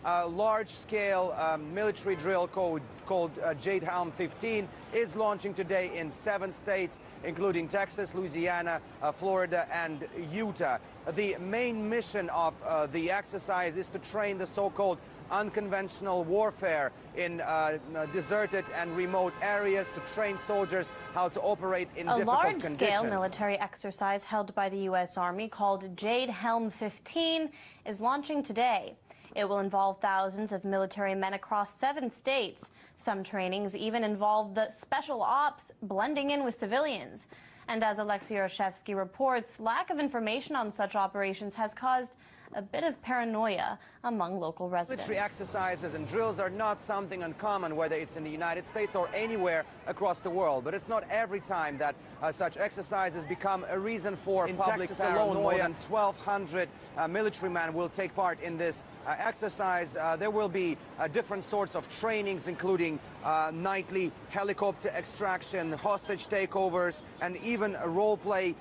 A large-scale military drill called Jade Helm 15 is launching today in 7 states, including Texas, Louisiana, Florida, and Utah. The main mission of the exercise is to train the so-called unconventional warfare in deserted and remote areas, to train soldiers how to operate in difficult conditions. A large-scale military exercise held by the U.S. Army called Jade Helm 15 is launching today. It will involve thousands of military men across 7 states. Some trainings even involve the special ops blending in with civilians. And as Alexei Orshevsky reports, lack of information on such operations has caused a bit of paranoia among local residents. Military exercises and drills are not something uncommon, whether it's in the United States or anywhere across the world. But it's not every time that such exercises become a reason for public Texas alone. More than 1,200 military men will take part in this exercise. There will be different sorts of trainings, including nightly helicopter extraction, hostage takeovers, and even a role play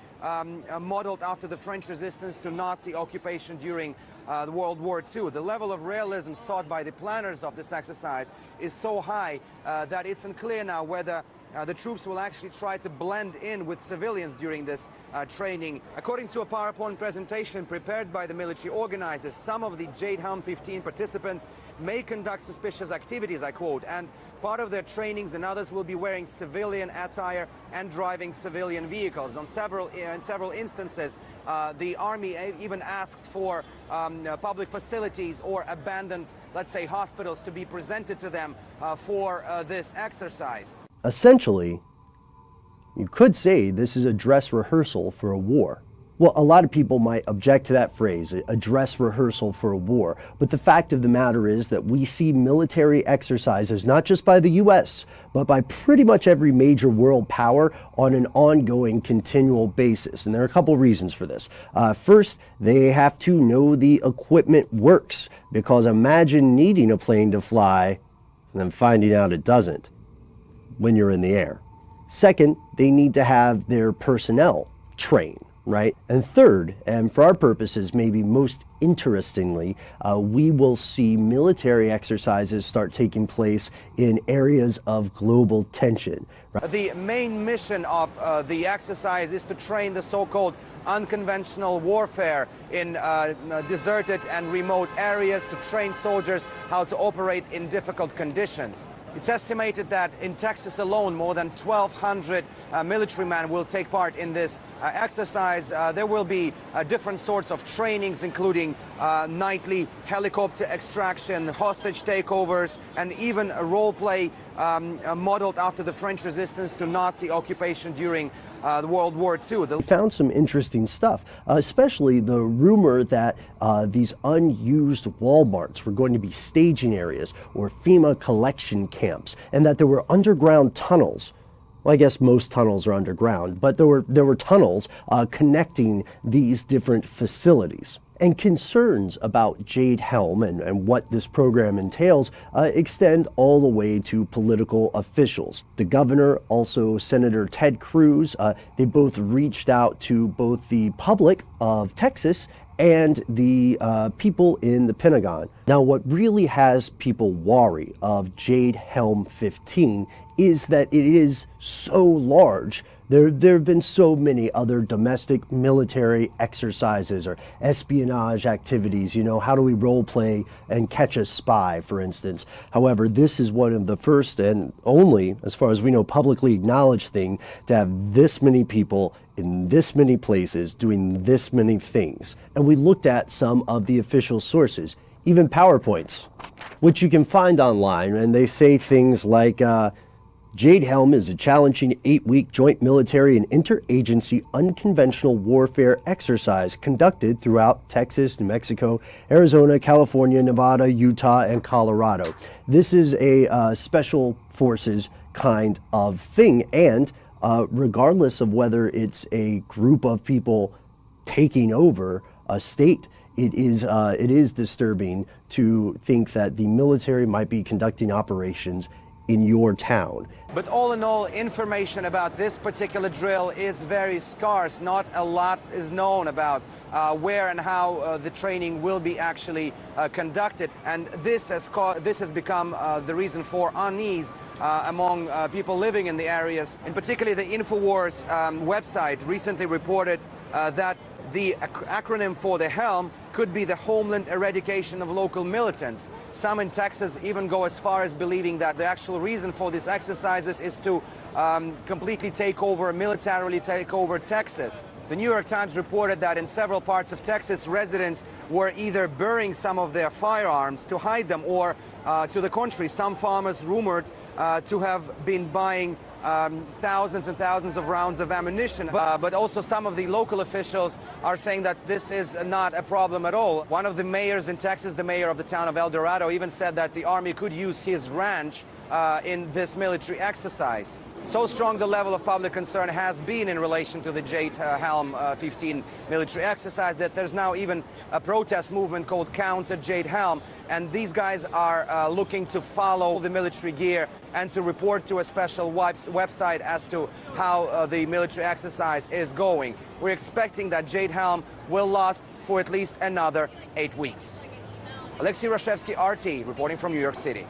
modeled after the French resistance to Nazi occupation during the World War II. The level of realism sought by the planners of this exercise is so high that it's unclear now whether the troops will actually try to blend in with civilians during this training. According to a PowerPoint presentation prepared by the military organizers, some of the Jade Helm 15 participants may conduct suspicious activities, I quote, and part of their trainings and others will be wearing civilian attire and driving civilian vehicles. In several instances, the Army even asked for public facilities or abandoned, let's say, hospitals to be presented to them for this exercise. Essentially, you could say this is a dress rehearsal for a war. Well, a lot of people might object to that phrase, a dress rehearsal for a war. But the fact of the matter is that we see military exercises, not just by the US, but by pretty much every major world power on an ongoing, continual basis. And there are a couple reasons for this. First, they have to know the equipment works, because imagine needing a plane to fly and then finding out it doesn't when you're in the air. Second, they need to have their personnel trained, right? And third, and for our purposes, maybe most interestingly, we will see military exercises start taking place in areas of global tension. Right? The main mission of the exercise is to train the so-called unconventional warfare in deserted and remote areas, to train soldiers how to operate in difficult conditions. It's estimated that in Texas alone, more than 1,200 military men will take part in this exercise. There will be different sorts of trainings, including nightly helicopter extraction, hostage takeovers, and even a role play modeled after the French resistance to Nazi occupation during the World War II. We found some interesting stuff, especially the rumor that these unused Walmarts were going to be staging areas or FEMA collection camps, and that there were underground tunnels. Well, I guess most tunnels are underground, but there were tunnels connecting these different facilities. And concerns about Jade Helm and what this program entails extend all the way to political officials. The governor, also Senator Ted Cruz, they both reached out to both the public of Texas and the people in the Pentagon. Now, what really has people wary of Jade Helm 15 is that it is so large. There have been so many other domestic military exercises or espionage activities. You know, how do we role play and catch a spy, for instance? However, this is one of the first and only, as far as we know, publicly acknowledged thing to have this many people in this many places doing this many things. And we looked at some of the official sources, even PowerPoints, which you can find online, and they say things like, Jade Helm is a challenging 8-week joint military and interagency unconventional warfare exercise conducted throughout Texas, New Mexico, Arizona, California, Nevada, Utah, and Colorado. This is a special forces kind of thing, and regardless of whether it's a group of people taking over a state, it is disturbing to think that the military might be conducting operations in your town. But all in all, information about this particular drill is very scarce. Not a lot is known about where and how the training will be actually conducted, and this has become the reason for unease among people living in the areas. In particular, the InfoWars website recently reported that the acronym for the Helm could be the Homeland Eradication of Local Militants. Some in Texas even go as far as believing that the actual reason for these exercises is to completely militarily take over Texas. The New York Times reported that in several parts of Texas, residents were either burying some of their firearms to hide them, or to the contrary, some farmers rumored to have been buying thousands and thousands of rounds of ammunition. But also some of the local officials are saying that this is not a problem at all. One of the mayors in Texas, the mayor of the town of El Dorado, even said that the Army could use his ranch in this military exercise. So strong the level of public concern has been in relation to the Jade Helm 15 military exercise that there's now even a protest movement called Counter Jade Helm, and these guys are looking to follow the military gear and to report to a special website as to how the military exercise is going. We're expecting that Jade Helm will last for at least another 8 weeks. Alexei Rashevsky, RT, reporting from New York City.